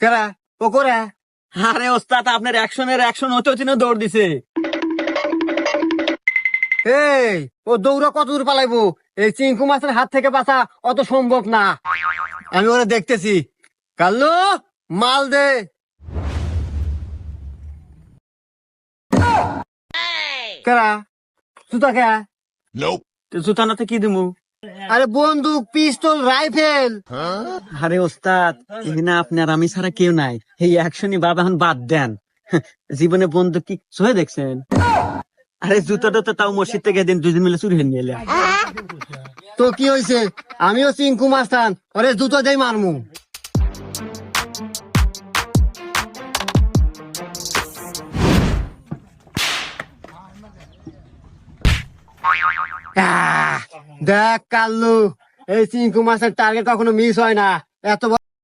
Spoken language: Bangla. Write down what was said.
কেরা ও করে আরে ওস্তাদ আপনার অ্যাকশন হতে হতে দৌড় দিছে। এই ও দৌড়া কত দূর পালাইবো? এই চিঙ্কু মাছের হাত থেকে বাঁচা অত সম্ভব না। আমি ওরা দেখতেছি। কাল্লু মাল দে। কেরা জুতা কে? জুতা নাতে কি দিমু? আরে বন্দুক, পিস্তল, রাইফেল। আরে ওস্তাদ এখানে আপনার আমি ছাড়া কেউ নাই। এই অ্যাকশনই বাবা এখন বাদ দেন। জীবনে বন্দুক কি সহে দেখছেন? আরে জুতাটা তো তাও মসজিদ থেকে দিন দুজন মিলে চুরি নিয়ে এলে। তো কি হয়েছে? আমিও চিঙ্কু মাস্তান, ওরে জুতো দেই মারমু। দেখ কাল্লু, এই চিঙ্কু মাছের টার্গেট কখনো মিস হয় না। এত